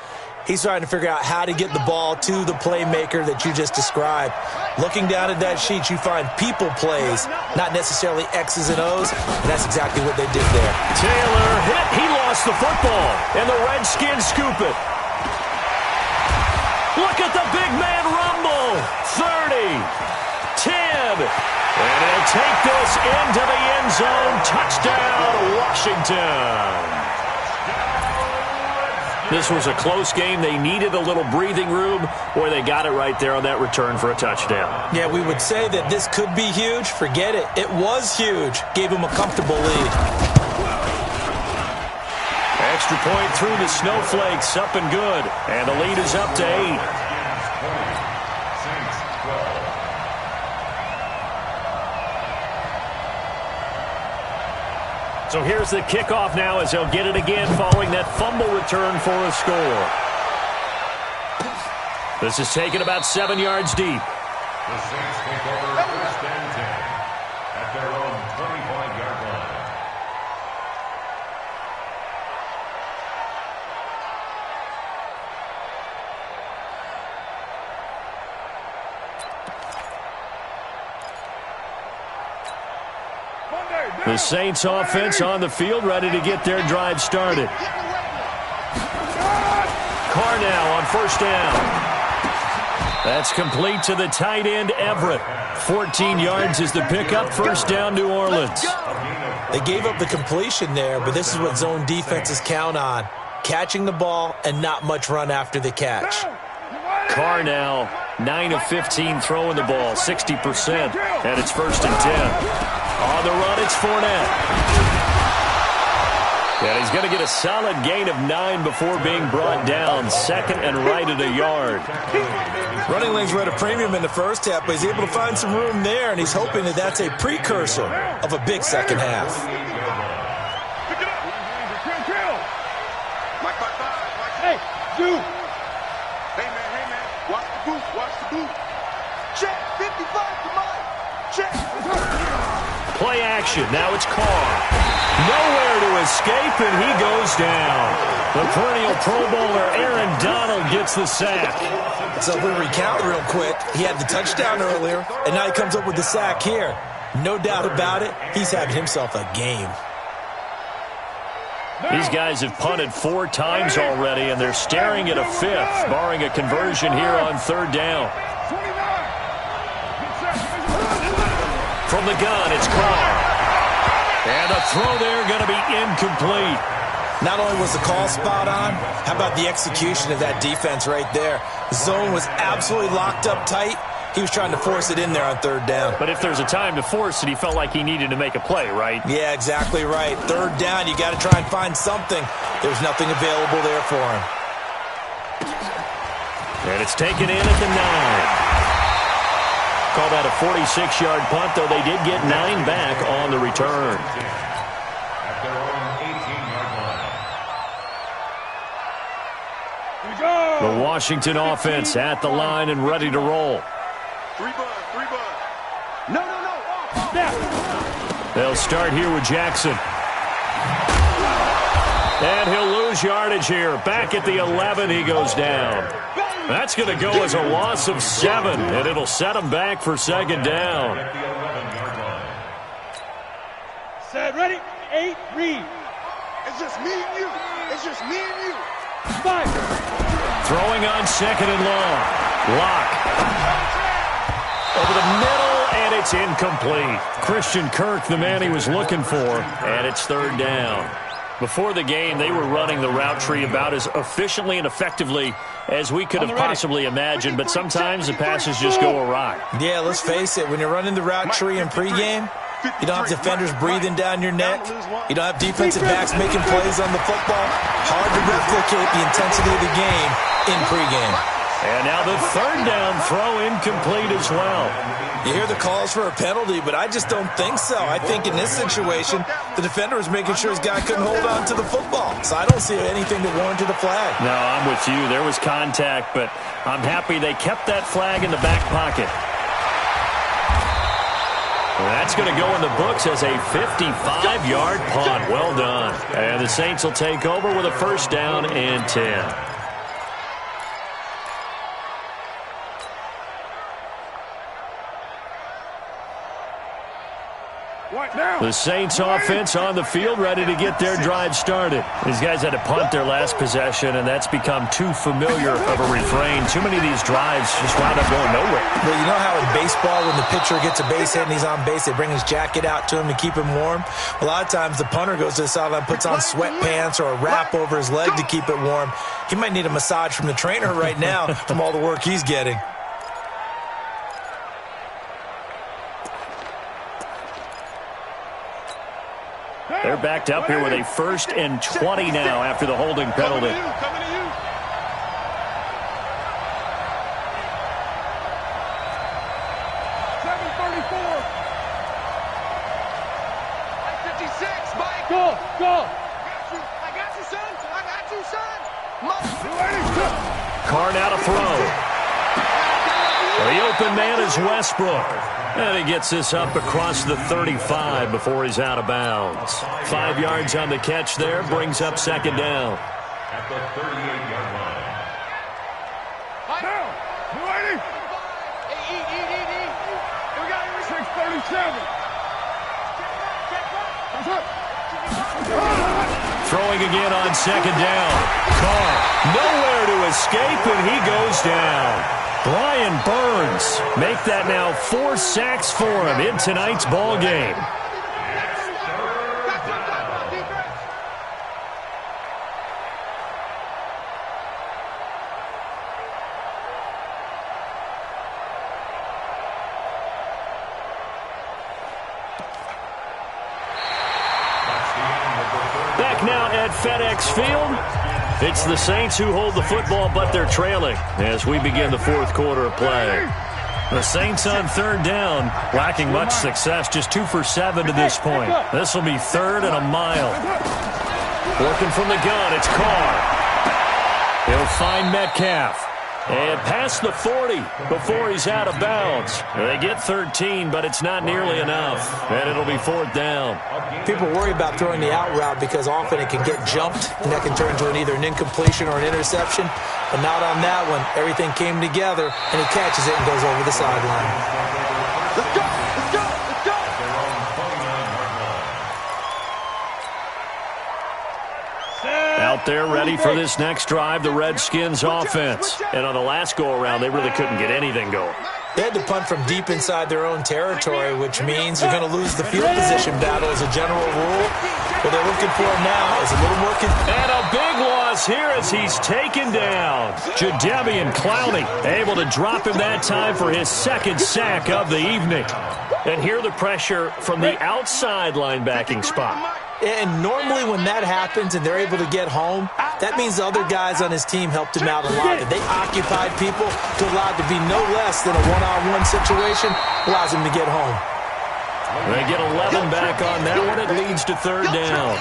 He's trying to figure out how to get the ball to the playmaker that you just described. Looking down at that sheet, you find people plays, not necessarily X's and O's, and that's exactly what they did there. Taylor hit. He lost the football, and the Redskins scoop it. Look at the big man rumble. 30, 10, and he'll take this into the end zone. Touchdown, Washington. This was a close game. They needed a little breathing room, where they got it right there on that return for a touchdown. Yeah, we would say that this could be huge. Forget it. It was huge. Gave him a comfortable lead. Extra point through the snowflakes, up and good. And the lead is up to 8. So here's the kickoff now as they'll get it again following that fumble return for a score. This is taken about 7 yards deep. The Saints take over first and 10 at their own 25-yard line. The Saints offense on the field, ready to get their drive started. Carr now on first down. That's complete to the tight end, Everett. 14 yards is the pickup. First down, New Orleans. They gave up the completion there, but this is what zone defenses count on. Catching the ball and not much run after the catch. Carr now 9 of 15 throwing the ball, 60%, and it's first and 10. On the run, it's Fournette. And he's going to get a solid gain of 9 before being brought down. Second and right at a yard. Running lanes were at a premium in the first half, but he's able to find some room there, and he's hoping that that's a precursor of a big second half. Pick it up. Kill. Mike, Hey, dude. Hey, man. Watch the boot. Check. 55 to Mike. Check. Play action. Now it's Carr. Nowhere to escape, and he goes down. The perennial Pro Bowler Aaron Donald gets the sack. So if we recount real quick, he had the touchdown earlier, and now he comes up with the sack here. No doubt about it, he's having himself a game. These guys have punted 4 times already, and they're staring at a 5th, barring a conversion here on third down. From the gun, it's Carr. And the throw there going to be incomplete. Not only was the call spot on, how about the execution of that defense right there? The zone was absolutely locked up tight. He was trying to force it in there on third down. But if there's a time to force it, he felt like he needed to make a play, right? Yeah, exactly right. Third down, you got to try and find something. There's nothing available there for him. And it's taken in at the 9. Call that a 46-yard punt, though they did get 9 back on the return. At their own 18-yard line. The Washington offense at the line and ready to roll. 3 bud. No. They'll start here with Jackson. And he'll lose yardage here. Back at the 11, he goes down. That's going to go as a loss of 7, and it'll set him back for second down. Set, ready, 8, read. It's just me and you. It's just me and you. 5. Throwing on second and long. Lock. Over the middle, and it's incomplete. Christian Kirk, the man he was looking for, and it's third down. Before the game, they were running the route tree about as efficiently and effectively as we could have possibly imagined, but sometimes the passes just go awry. Yeah, let's face it. When you're running the route tree in pregame, you don't have defenders breathing down your neck. You don't have defensive backs making plays on the football. Hard to replicate the intensity of the game in pregame. And now the third down throw incomplete as well. You hear the calls for a penalty, but I just don't think so. I think in this situation, the defender was making sure his guy couldn't hold on to the football. So I don't see anything that warranted a flag. No, I'm with you. There was contact, but I'm happy they kept that flag in the back pocket. That's going to go in the books as a 55-yard punt. Well done. And the Saints will take over with a first down and 10. The Saints offense on the field, ready to get their drive started. These guys had to punt their last possession, and that's become too familiar of a refrain. Too many of these drives just wound up going nowhere. Well, you know how in baseball, when the pitcher gets a base hit and he's on base, they bring his jacket out to him to keep him warm? A lot of times the punter goes to the sideline, puts on sweatpants or a wrap over his leg to keep it warm. He might need a massage from the trainer right now from all the work he's getting. They're backed up here with a 1st and 20 now after the holding penalty. Coming to you. 7:34. 56, Mike. Go. I got you, son. Carr now to throw. The open man is Westbrook. And he gets this up across the 35 before he's out of bounds. 5 yards on the catch there, brings up second down. At the 38-yard line. Now, you ready? Eat. We got 6:37. Throwing again on second down. Carr nowhere to escape, and he goes down. Brian Burns make that now 4 sacks for him in tonight's ball game. Back now at FedEx Field. It's the Saints who hold the football, but they're trailing as we begin the fourth quarter of play. The Saints on third down, lacking much success, just 2 for 7 to this point. This will be 3rd and a mile. Working from the gun, it's Carr. He'll find Metcalf. And past the 40 before he's out of bounds. They get 13, but it's not nearly enough. And it'll be 4th down. People worry about throwing the out route because often it can get jumped, and that can turn into either an incompletion or an interception. But not on that one. Everything came together, and he catches it and goes over the sideline. Let's go. Out there ready for this next drive, the Redskins offense. And on the last go-around, they really couldn't get anything going. They had to punt from deep inside their own territory, which means they're going to lose the field position battle as a general rule. What they're looking for now is a little more... And a big loss here as he's taken down. Jadeveon Clowney able to drop him that time for his 2nd sack of the evening. And here the pressure from the outside linebacking spot. And normally when that happens and they're able to get home, that means the other guys on his team helped him out a lot. That they occupied people to allow it to be no less than a one-on-one situation, allows him to get home. They get 11 back on that one. It leads to 3rd down.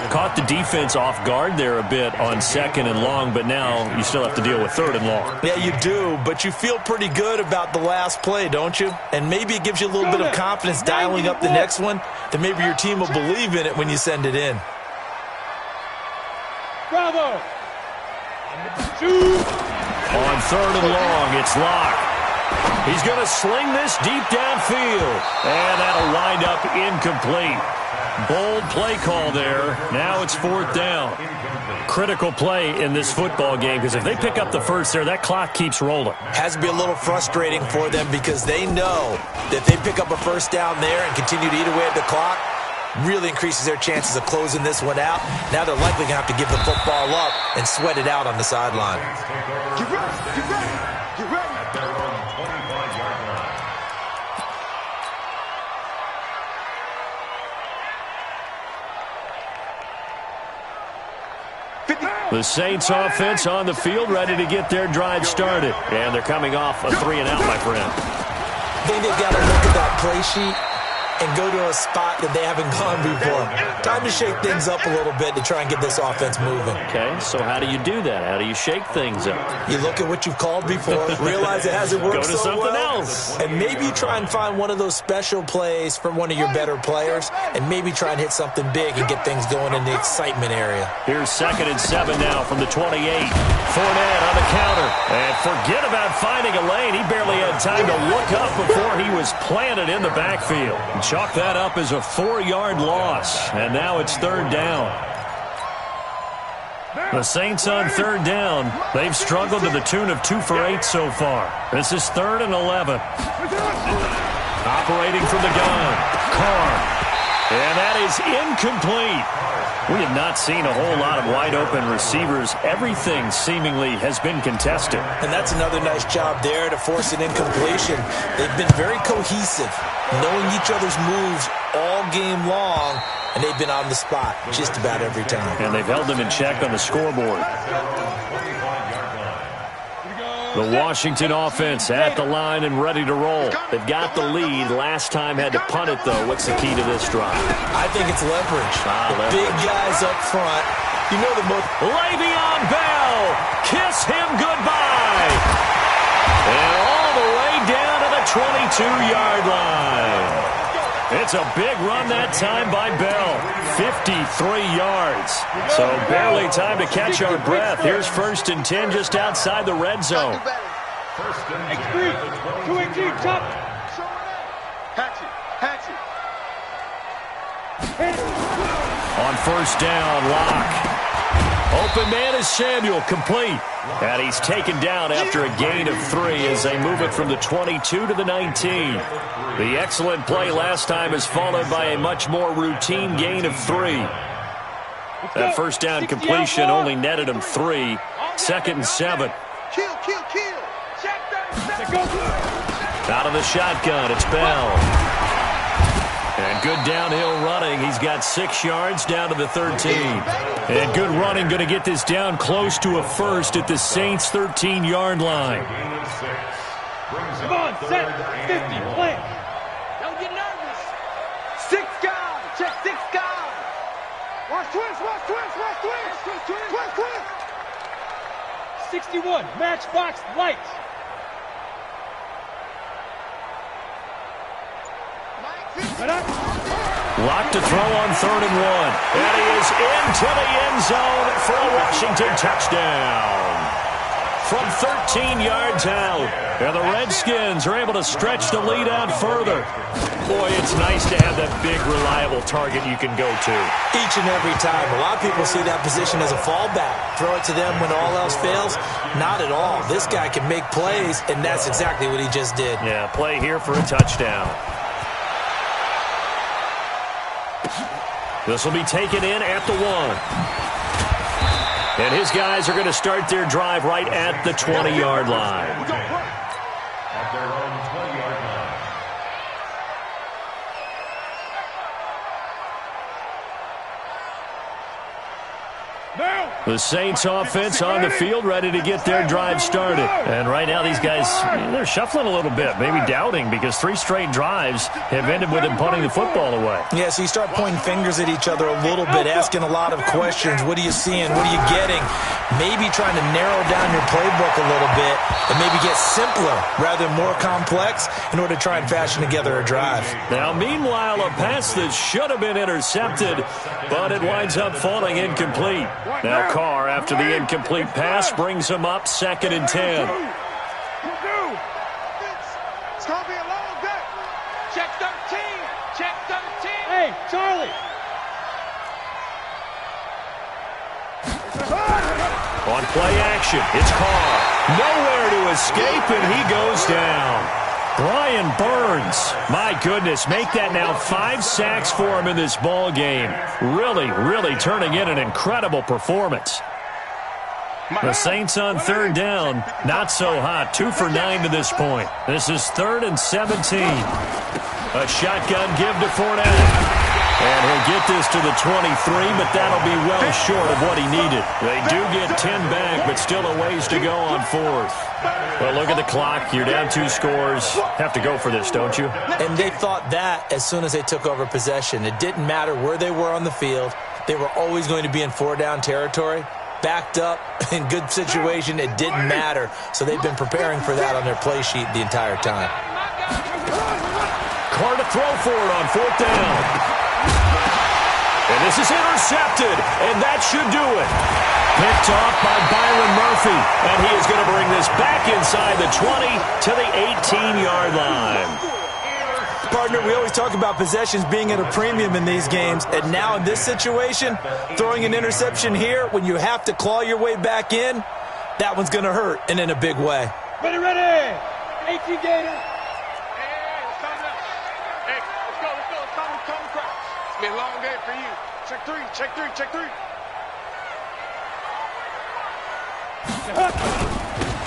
Caught the defense off guard there a bit on 2nd and long, but now you still have to deal with 3rd and long. Yeah, you do, but you feel pretty good about the last play, don't you? And maybe it gives you a little bit of confidence dialing up the next one, that maybe your team will believe in it when you send it in. Bravo. Shoot. On 3rd and long, it's Locke. He's going to sling this deep downfield. And that'll wind up incomplete. Bold play call there. Now it's 4th down. Critical play in this football game because if they pick up the first there, that clock keeps rolling. Has to be a little frustrating for them because they know that if they pick up a first down there and continue to eat away at the clock, really increases their chances of closing this one out. Now they're likely going to have to give the football up and sweat it out on the sideline. Get ready, get ready, get ready. At their own 25-yard line. The Saints offense on the field ready to get their drive started. And they're coming off a 3-and-out, my friend. I think they've got to look at that play sheet and go to a spot that they haven't gone before. Time to shake things up a little bit to try and get this offense moving. Okay, so how do you do that? How do you shake things up? You look at what you've called before, realize it hasn't worked Go to so something well, else. and maybe try and find one of those special plays from one of your better players, and maybe try and hit something big and get things going in the excitement area. Here's 2nd and 7 now from the 28. Fournette on the counter. And forget about finding a lane. He barely had time to look up before he was planted in the backfield. Chalk that up as a 4-yard loss. And now it's 3rd down. The Saints on 3rd down. They've struggled to the tune of 2 for 8 so far. This is 3rd and 11. Operating from the gun. Carr. And that is incomplete. We have not seen a whole lot of wide-open receivers. Everything seemingly has been contested. And that's another nice job there to force an incompletion. They've been very cohesive, knowing each other's moves all game long, and they've been on the spot just about every time. And they've held them in check on the scoreboard. The Washington offense at the line and ready to roll. They've got the lead. Last time had to punt it, though. What's the key to this drive? I think it's leverage. Leverage. Big guys up front. You know the most... Le'Veon Bell. Kiss him goodbye. And all the way down to the 22-yard line. It's a big run that time by Bell. 53 yards. So barely time to catch our breath. Here's 1st and 10 just outside the red zone. X3, 2-18, top. Hatchet, hatchet. On 1st down, Locke. Open man is Samuel, complete. And he's taken down after a gain of 3 as they move it from the 22 to the 19. The excellent play last time is followed by a much more routine gain of 3. That 1st down completion only netted him 3. 2nd and 7. Kill, kill, kill. Check that. Out of the shotgun, it's Bell. And good downhill running. He's got 6 yards down to the 13. And good running, going to get this down close to a first at the Saints' 13-yard line. Come on, set. 50, play. Don't get nervous. 6 guys. Check 6 guys. Watch twins, watch twins, watch twins. Twins, twins. 61, matchbox lights. Locked to throw on 3rd and 1. And he is into the end zone for a Washington touchdown. From 13 yards out. And the Redskins are able to stretch the lead out further. Boy, it's nice to have that big, reliable target you can go to. Each and every time. A lot of people see that position as a fallback. Throw it to them when all else fails. Not at all. This guy can make plays, and that's exactly what he just did. Yeah, play here for a touchdown. This will be taken in at the 1. And his guys are going to start their drive right at the 20-yard line. At their own 20-yard line. The Saints offense on the field ready to get their drive started. And right now these guys, they're shuffling a little bit, maybe doubting because 3 straight drives have ended with them punting the football away. Yeah, so you start pointing fingers at each other a little bit, asking a lot of questions. What are you seeing? What are you getting? Maybe trying to narrow down your playbook a little bit and maybe get simpler rather than more complex in order to try and fashion together a drive. Now, meanwhile, a pass that should have been intercepted, but it winds up falling incomplete. Now, Carr after the incomplete pass brings him up 2nd and 10. It's going to be a long day. Check 13. Check 13. Hey, Charlie. On play action, it's Carr. Nowhere to escape, and he goes down. Brian Burns, my goodness, make that now 5 sacks for him in this ball game. Really turning in an incredible performance. The Saints on 3rd down, not so hot. 2 for 9 to this point. This is 3rd and 17. A shotgun give to Fournette. And he'll get this to the 23, but that'll be well short of what he needed. They do get 10 back, but still a ways to go on 4th. Well, look at the clock. You're down 2 scores. Have to go for this, don't you? And they thought that as soon as they took over possession. It didn't matter where they were on the field. They were always going to be in 4-down territory. Backed up, in good situation, it didn't matter. So they've been preparing for that on their play sheet the entire time. Carr to throw for it on 4th down. And this is intercepted, and that should do it. Picked off by Byron Murphy, and he is going to bring this back inside the 20 to the 18-yard line. Partner, we always talk about possessions being at a premium in these games, and now in this situation, throwing an interception here when you have to claw your way back in, that one's going to hurt, and in a big way. Ready. 18 Gators. Hey, let's go. Come crash. It's been a long day for you. Check 3.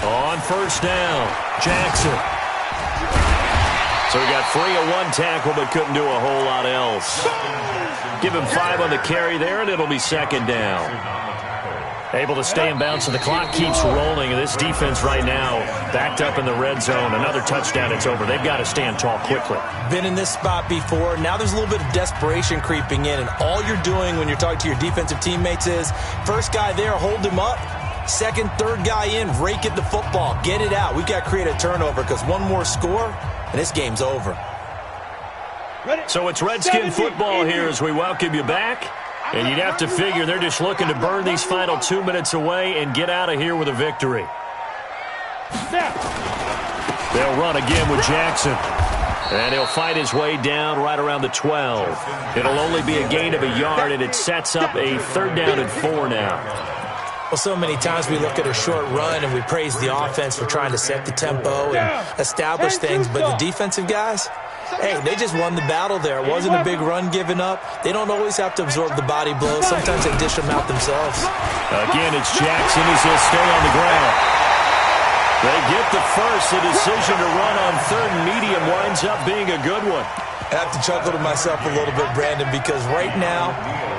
On 1st down, Jackson. So he got free of 1 tackle, but couldn't do a whole lot else. Give him 5 on the carry there, and it'll be 2nd down. Able to stay in bounds, and the clock keeps rolling. And this defense right now backed up in the red zone. Another touchdown, it's over. They've got to stand tall quickly. Been in this spot before. Now there's a little bit of desperation creeping in, and all you're doing when you're talking to your defensive teammates is, first guy there, hold him up. 2nd, 3rd guy in, rake at the football. Get it out. We've got to create a turnover because one more score, and this game's over. So it's Redskin football here as we welcome you back. And you'd have to figure they're just looking to burn these final 2 minutes away and get out of here with a victory. They'll run again with Jackson. And he'll fight his way down right around the 12. It'll only be a gain of a yard, and it sets up a 3rd down and 4 now. Well, so many times we look at a short run and we praise the offense for trying to set the tempo and establish things, but the defensive guys, hey, they just won the battle there. It wasn't a big run given up. They don't always have to absorb the body blows. Sometimes they dish them out themselves. Again, it's Jackson as he'll stay on the ground. They get the first. The decision to run on 3rd and medium winds up being a good one. I have to chuckle to myself a little bit, Brandon, because right now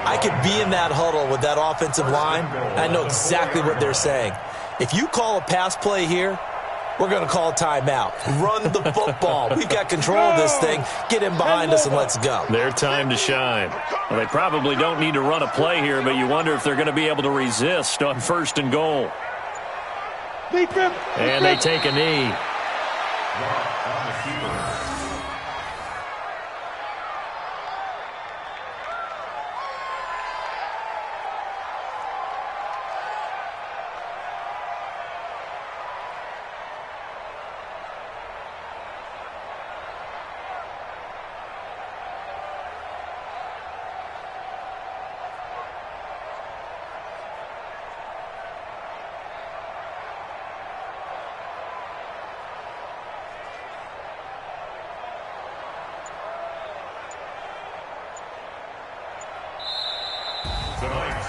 I could be in that huddle with that offensive line. I know exactly what they're saying. If you call a pass play here, we're going to call a timeout. Run the football. We've got control of this thing. Get in behind us and let's go. Their time to shine. Well, they probably don't need to run a play here, but you wonder if they're going to be able to resist on 1st and goal. And they take a knee.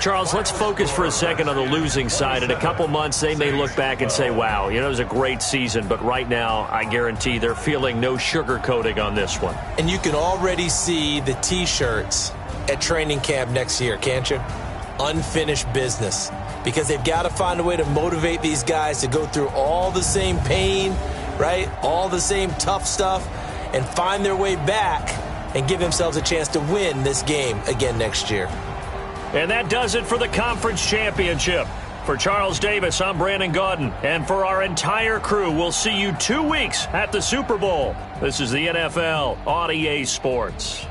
Charles, let's focus for a second on the losing side. In a couple months, they may look back and say, wow, it was a great season. But right now, I guarantee they're feeling no sugarcoating on this one. And you can already see the T-shirts at training camp next year, can't you? Unfinished business. Because they've got to find a way to motivate these guys to go through all the same pain, right? All the same tough stuff, and find their way back and give themselves a chance to win this game again next year. And that does it for the conference championship. For Charles Davis, I'm Brandon Gaudin. And for our entire crew, we'll see you 2 weeks at the Super Bowl. This is the NFL on EA Sports.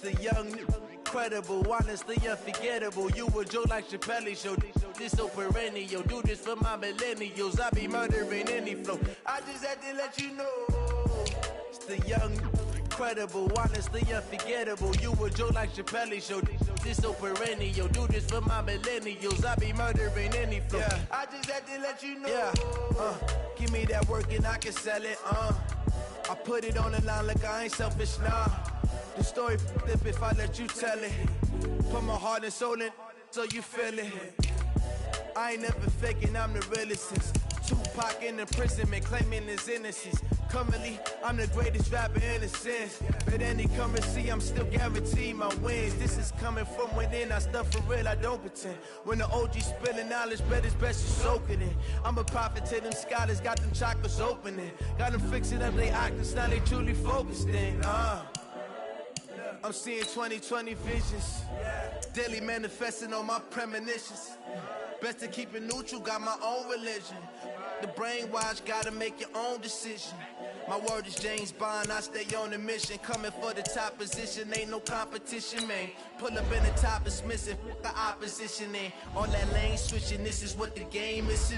The young, incredible, honestly unforgettable. You a joke like Chappelle show. This so perennial. Do this for my millennials. I be murdering any flow. I just had to let you know. It's the young, incredible, honestly unforgettable. You a joke like Chappelle show. This so perennial. Do this for my millennials. I be murdering any flow. Yeah. I just had to let you know. Yeah. Give me that work and I can sell it. I put it on the line like I ain't selfish, nah. The story flip if I let you tell it. Put my heart and soul in so you feel it. I ain't never faking, I'm the realest since Tupac in imprisonment, claiming his innocence. Currently, I'm the greatest rapper in a sense. But any currency, I'm still guaranteed my wins. This is coming from within, I stuff for real, I don't pretend. When the OG spilling knowledge, bet it's best you soak it in. I'm a prophet to them scholars, got them chakras opening. Got them fixing up they octaves, now they truly focused in. I'm seeing 2020 visions, daily manifesting on my premonitions. Best to keep it neutral, got my own religion. The brainwash, gotta make your own decision. My word is James Bond, I stay on a mission. Coming for the top position, ain't no competition, man. Pull up in the top, it's missing, the opposition ain't. On that lane switching, this is what the game is.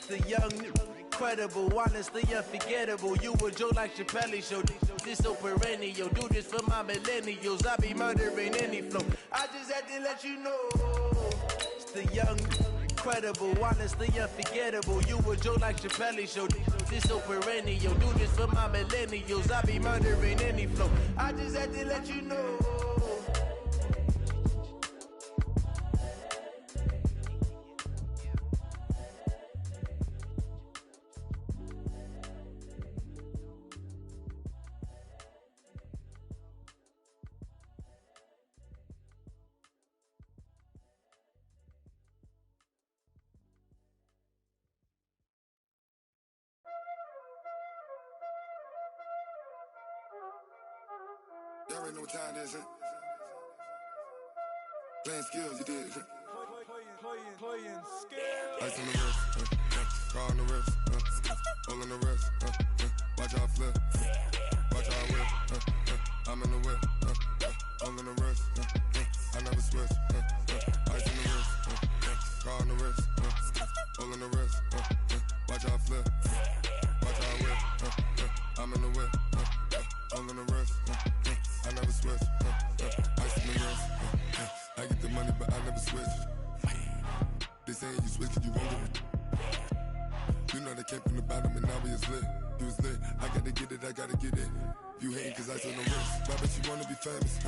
The young, incredible, honestly unforgettable. You a joke like Chappelle show. This so perennial. Do this for my millennials. I be murdering any flow. I just had to let you know. It's the young, incredible, honestly unforgettable. You a joke like Chappelle show. This so perennial. Do this for my millennials. I be murdering any flow. I just had to let you know. Y'all already know what time it is, huh? Playing skills, you did, huh? Playing skills. Ice on the wrist, car on the wrist, hole in the wrist, watch how I flip, watch how I whip, I'm in the whip, hole in the wrist, I never switch, ice on the wrist, car on the wrist, hole in the wrist, watch how I flip, watch how I whip, I'm in the whip, hole in the wrist, I never switch, ice in the wrist, I get the money but I never switch. They saying you switch cause you won't get it. You know they came from the bottom and now we is lit. You was lit, I gotta get it, I gotta get it. You hating cause ice on the wrist. Why bet you wanna be famous,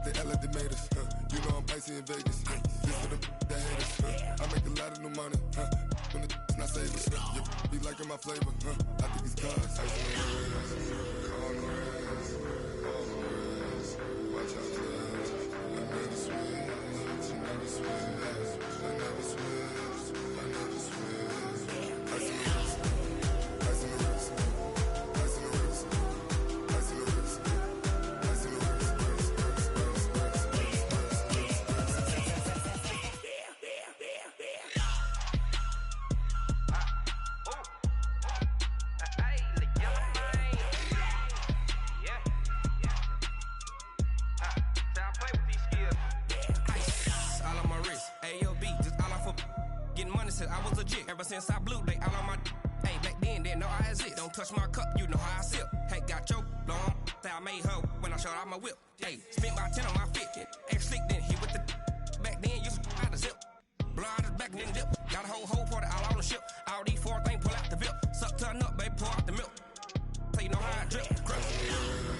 They act like they made us, You know I'm icy in Vegas, This for the that hate us, I make a lot of new money, When the not savers, Be liking my flavor, I think it's cause ice on the wrist, on the wrist, on the wrist. Watch out for this, I never switch, I never switch. I never switch, I never switch. Ice in the wrist, ice in the wrist, ice in the wrist, ice in the wrist, ice in the wrist, I was legit ever since I blew they all on my hey back then didn't know I exist. Don't touch my cup, you know how I sip. Hey, got your long that I made her when I showed out my whip. Hey, spent about 10 on my fit. Ex slick then hit with the back then used to out the zip. Blow out his back then dip. Got a whole party all on the ship. All these four things pull out the VIP. Suck turn up, baby, pour out the milk. So you know how I drip. Crush.